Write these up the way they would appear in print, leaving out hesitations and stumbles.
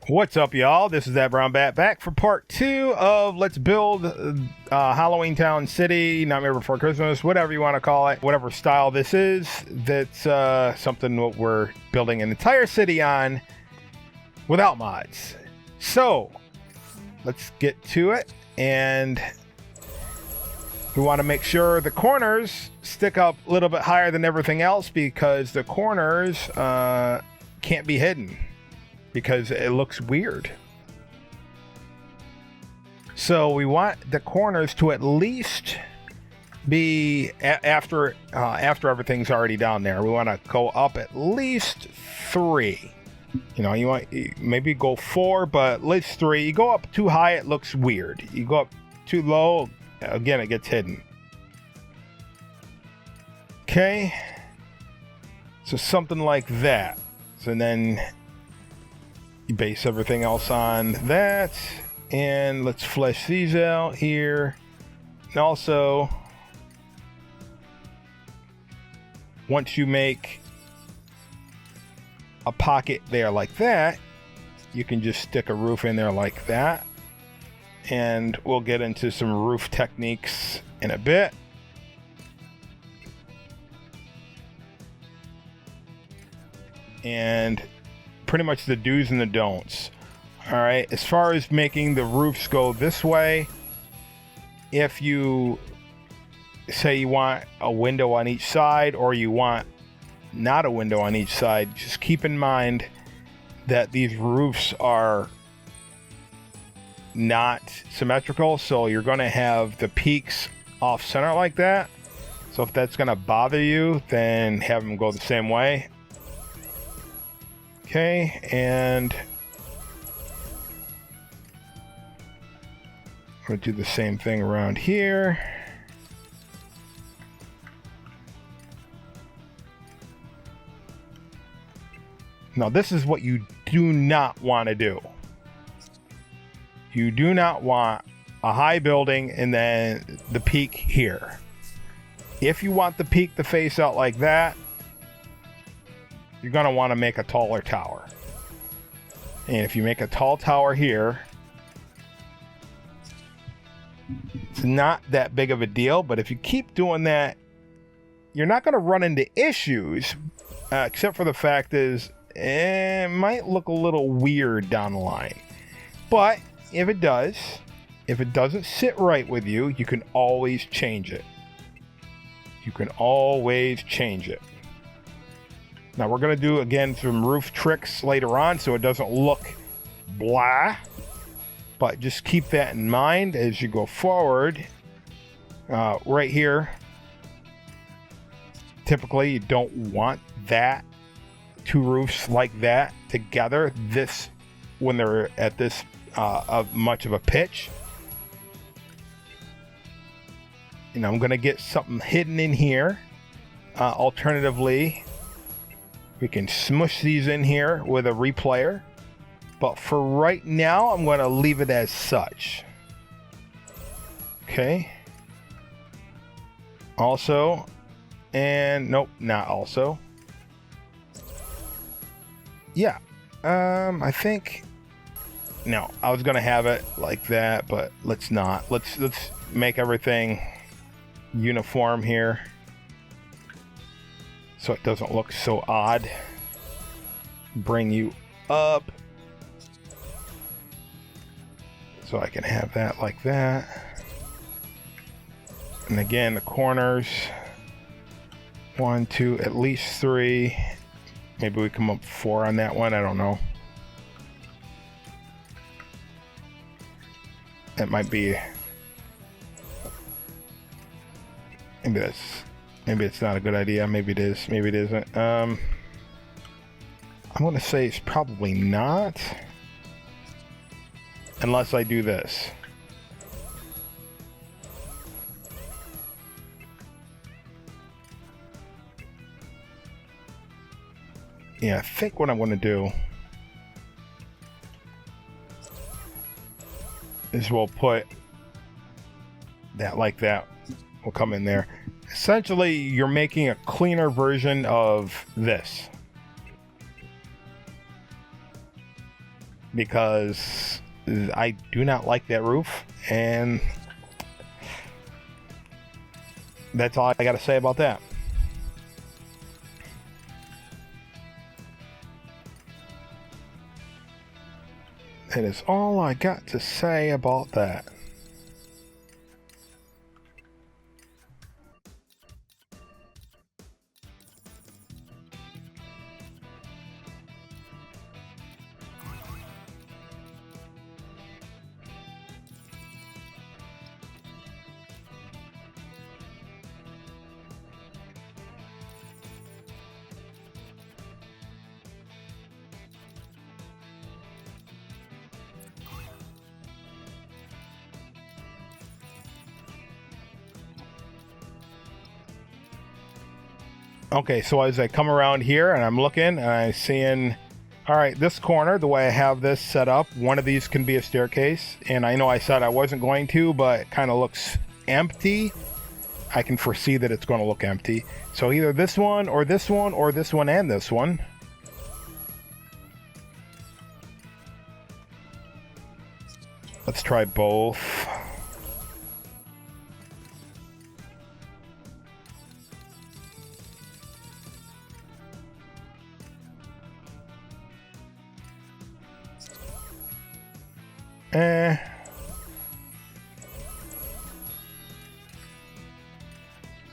What's up, y'all? This is that Brown Bat back for part 2 of Let's Build Halloween Town City, Nightmare Before Christmas, whatever you want to call it, whatever style this is. That's something what we're building an entire city on without mods. So let's get to it, and we want to make sure the corners stick up a little bit higher than everything else, because the corners can't be hidden, because it looks weird. So we want the corners to at least be after everything's already down there. We want to go up at least 3. You know, you want maybe go 4, but at least 3. You go up too high, it looks weird. You go up too low, again, it gets hidden. Okay, so something like that. So then you base everything else on that, and let's flesh these out here. And also, once you make a pocket there like that, you can just stick a roof in there like that, and we'll get into some roof techniques in a bit. And pretty much the do's and the don'ts. All right, as far as making the roofs go this way, if you say you want a window on each side, or you want not a window on each side, just keep in mind that these roofs are not symmetrical, so you're going to have the peaks off center like that. So if that's going to bother you, then have them go the same way. Okay, and I'm going to do the same thing around here. Now, this is what you do not want to do. You do not want a high building and then the peak here. If you want the peak to face out like that, you're going to want to make a taller tower. And if you make a tall tower here, it's not that big of a deal, but if you keep doing that, you're not going to run into issues, except for the fact is it might look a little weird down the line. But if it does, if it doesn't sit right with you, you can always change it. You can always change it. Now we're going to do, again, some roof tricks later on so it doesn't look blah. But just keep that in mind as you go forward. Right here, typically you don't want that, 2 roofs like that together, this when they're at this of much of a pitch. You know, I'm going to get something hidden in here. Alternatively, we can smush these in here with a replayer, but for right now, I'm going to leave it as such. Okay. Also, and nope, not also. Yeah. I think, no, I was going to have it like that, but let's not. Let's make everything uniform here, so it doesn't look so odd. Bring you up so I can have that like that. And again, the corners, 1, 2, at least 3. Maybe we come up 4 on that one, I don't know. That might be, maybe it's not a good idea. Maybe it is. Maybe it isn't. I'm going to say it's probably not, unless I do this. Yeah, I think what I'm going to do is we'll put that like that. Will come in there. Essentially, you're making a cleaner version of this. because I do not like that roof, and that's all I got to say about that. That is all I got to say about that. Okay, so as I come around here and I'm looking and I'm seeing, all right, this corner, the way I have this set up, one of these can be a staircase. And I know I said I wasn't going to, but it kind of looks empty. I can foresee that it's going to look empty. So either this one or this one or this one and this one. Let's try both.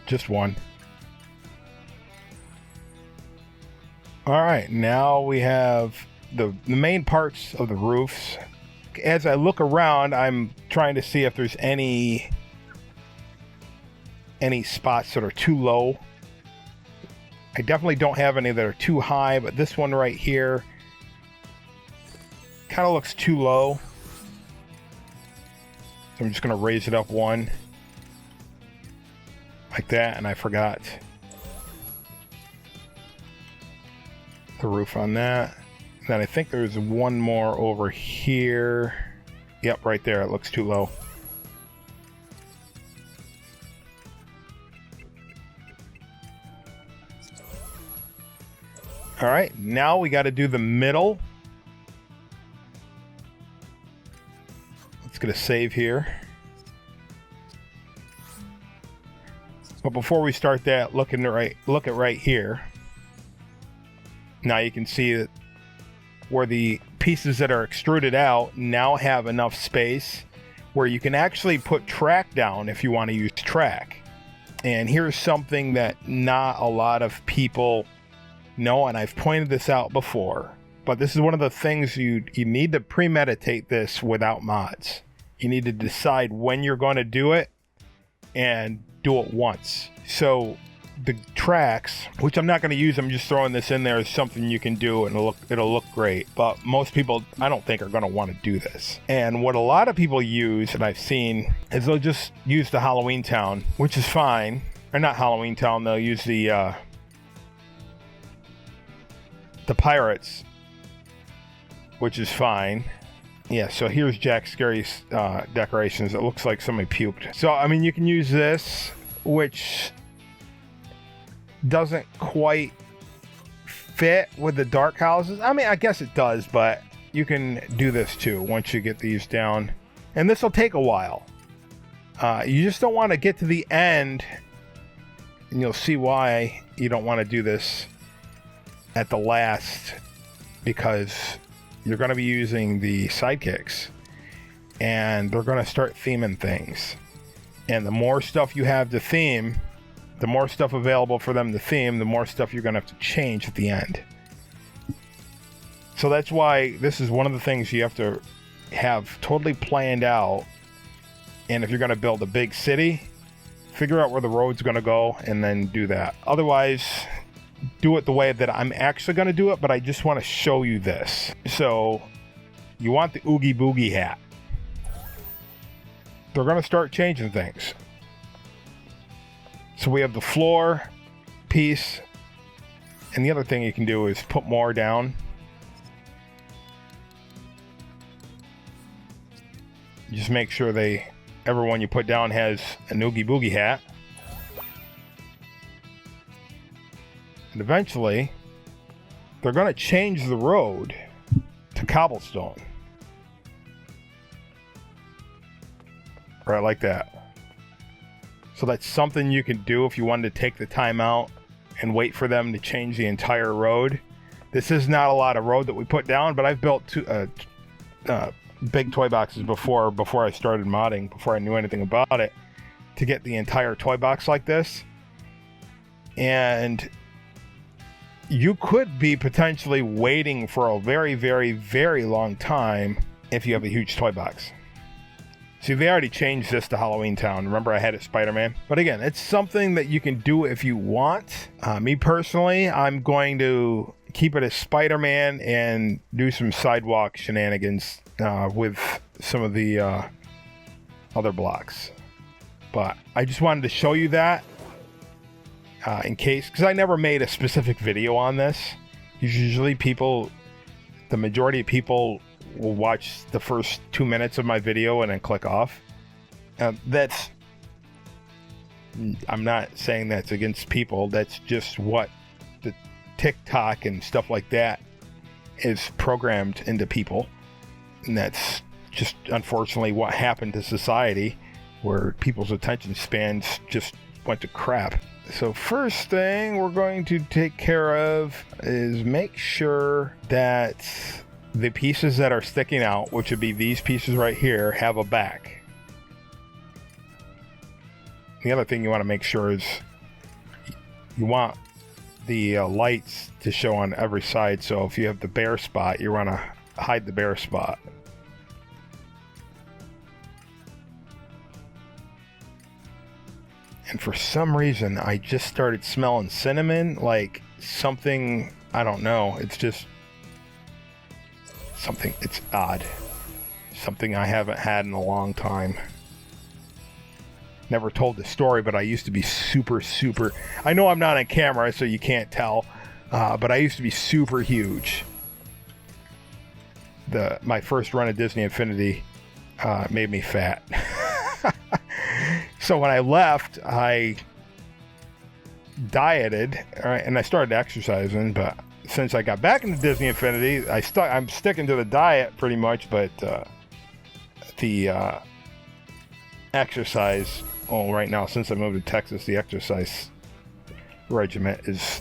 Just one. All right, now we have the main parts of the roofs. As I look around, I'm trying to see if there's any spots that are too low. I definitely don't have any that are too high, but this one right here kind of looks too low. So I'm just going to raise it up one. Like that, and I forgot the roof on that. And then I think there's one more over here. Yep, right there. It looks too low. All right, now we got to do the middle. Let's get a save here. But before we start that, look at right here. Now you can see that where the pieces that are extruded out now have enough space where you can actually put track down if you want to use track. And here's something that not a lot of people know, and I've pointed this out before, but this is one of the things you need to premeditate this without mods. You need to decide when you're going to do it and do it once. So the tracks, which I'm not going to use, I'm just throwing this in there as something you can do and it'll look great. But most people, I don't think, are going to want to do this. And what a lot of people use, and I've seen, is they'll just use the Halloween Town, which is fine. Or not Halloween Town, they'll use the Pirates, which is fine. Yeah, so here's Jack Scary's decorations. It looks like somebody puked. So, I mean, you can use this, which doesn't quite fit with the dark houses. I mean, I guess it does, but you can do this too once you get these down. And this will take a while. You just don't want to get to the end, and you'll see why you don't want to do this at the last, because you're going to be using the sidekicks and they're going to start theming things. And the more stuff you have to theme, the more stuff available for them to theme, the more stuff you're going to have to change at the end. So that's why this is one of the things you have to have totally planned out. And if you're going to build a big city, figure out where the road's going to go and then do that. Otherwise, do it the way that I'm actually going to do it, but I just want to show you this. So you want the Oogie Boogie hat. They're going to start changing things. So we have the floor piece, and the other thing you can do is put more down. Just make sure everyone you put down has an Oogie Boogie hat. And eventually, they're going to change the road to cobblestone. right like that. So that's something you can do if you wanted to take the time out and wait for them to change the entire road. This is not a lot of road that we put down, but I've built two big toy boxes before I started modding, before I knew anything about it, to get the entire toy box like this. And you could be potentially waiting for a very, very, very long time if you have a huge toy box. See, they already changed this to Halloween Town. Remember, I had it Spider-Man? But again, it's something that you can do if you want. Me personally, I'm going to keep it as Spider-Man and do some sidewalk shenanigans with some of the other blocks. But I just wanted to show you that in case, because I never made a specific video on this. Usually the majority of people will watch the first 2 minutes of my video and then click off. I'm not saying that's against people. That's just what the TikTok and stuff like that is programmed into people. And that's just unfortunately what happened to society, where people's attention spans just went to crap. So first thing we're going to take care of is make sure that the pieces that are sticking out, which would be these pieces right here, have a back. The other thing you want to make sure is you want the lights to show on every side. So if you have the bare spot, you want to hide the bare spot. And for some reason, I just started smelling cinnamon, like something, I don't know. It's just something, it's odd. Something I haven't had in a long time. Never told the story, but I used to be super, I know I'm not on camera, so you can't tell, but I used to be super huge. My first run of Disney Infinity made me fat. So when I left, I dieted, and I started exercising, but since I got back into Disney Infinity, I'm sticking to the diet pretty much, but the exercise, right now, since I moved to Texas, the exercise regimen is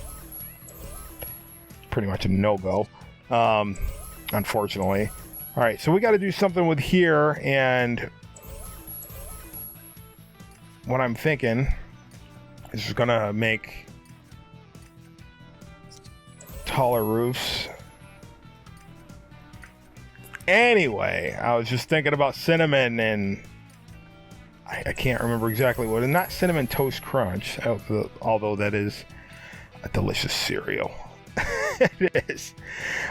pretty much a no-go, unfortunately. All right, so we got to do something with here, and what I'm thinking is going to make taller roofs. Anyway, I was just thinking about cinnamon, and I can't remember exactly what. And not Cinnamon Toast Crunch, although that is a delicious cereal. It is.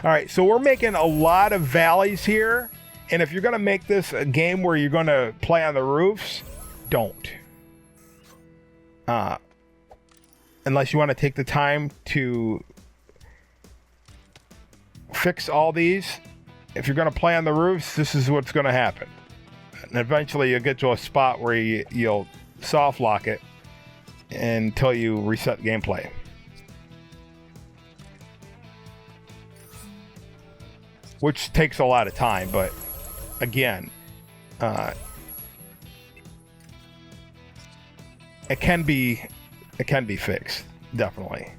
All right, so we're making a lot of valleys here, and if you're going to make this a game where you're going to play on the roofs, don't. Unless you want to take the time to fix all these. If you're going to play on the roofs, this is what's going to happen. And eventually you'll get to a spot where you'll soft lock it until you reset gameplay. Which takes a lot of time, but again, it can be fixed, definitely.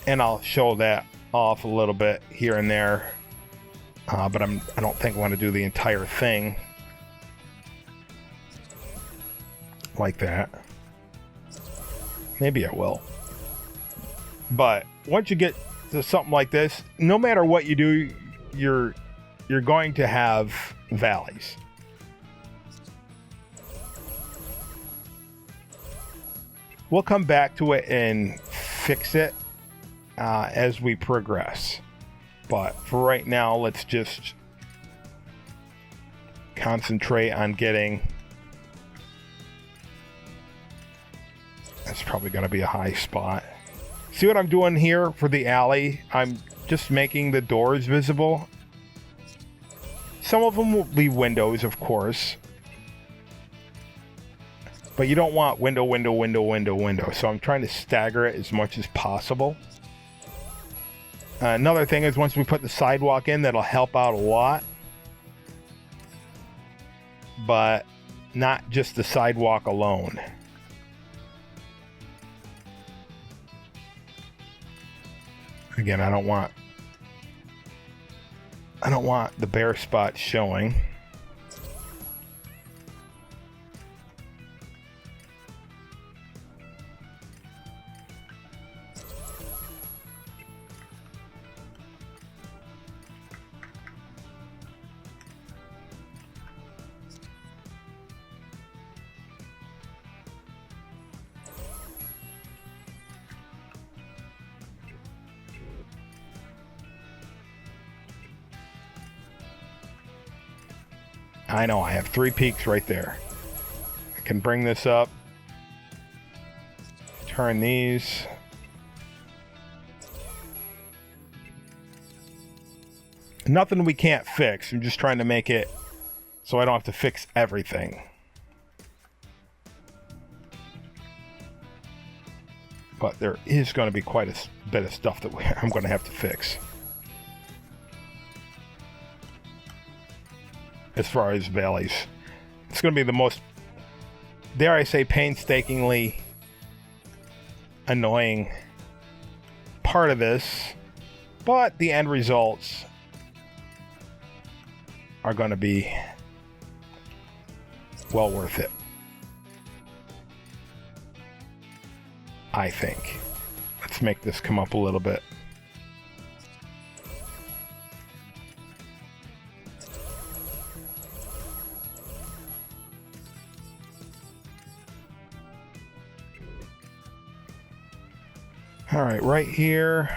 And I'll show that off a little bit here and there, but I don't think I want to do the entire thing like that. Maybe I will. But once you get to something like this, no matter what you do, you're going to have valleys. We'll come back to it and fix it as we progress. But for right now, let's just concentrate on getting... That's probably going to be a high spot. See what I'm doing here for the alley? I'm just making the doors visible. Some of them will be windows, of course. But you don't want window. So I'm trying to stagger it as much as possible. Another thing is once we put the sidewalk in, that'll help out a lot. but not just the sidewalk alone. Again, I don't want the bare spot showing. I know, I have 3 peaks right there. I can bring this up, turn these. Nothing we can't fix. I'm just trying to make it so I don't have to fix everything. But there is going to be quite a bit of stuff that I'm going to have to fix. As far as valleys, it's going to be the most, dare I say, painstakingly annoying part of this, but the end results are going to be well worth it, I think. Let's make this come up a little bit. All right, right here,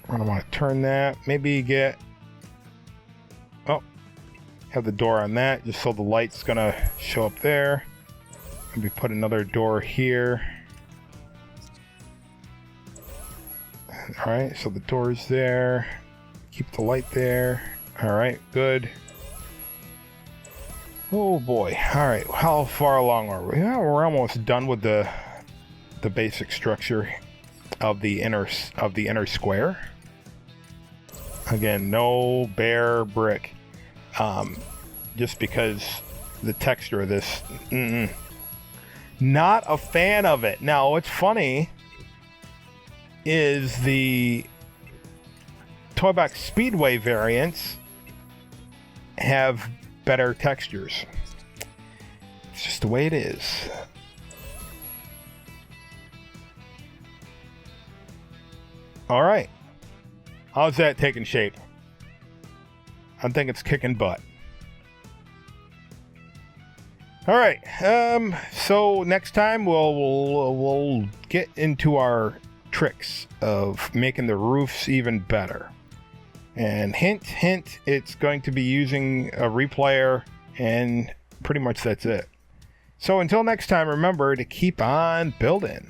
I don't want to turn that. Maybe get, have the door on that, just so the light's gonna show up there. Maybe put another door here. All right, so the door's there. Keep the light there. All right, good. Oh boy. All right, how far along are we? Yeah, we're almost done with the basic structure of the inner square. Again, no bare brick, just because the texture of this, not a fan of it. Now, what's funny is the Toy Box Speedway variants have better textures. It's just the way it is. All right, how's that taking shape? I think it's kicking butt. All right, so next time we'll get into our tricks of making the roofs even better. And hint, hint, it's going to be using a replayer, and pretty much that's it. So until next time, remember to keep on building.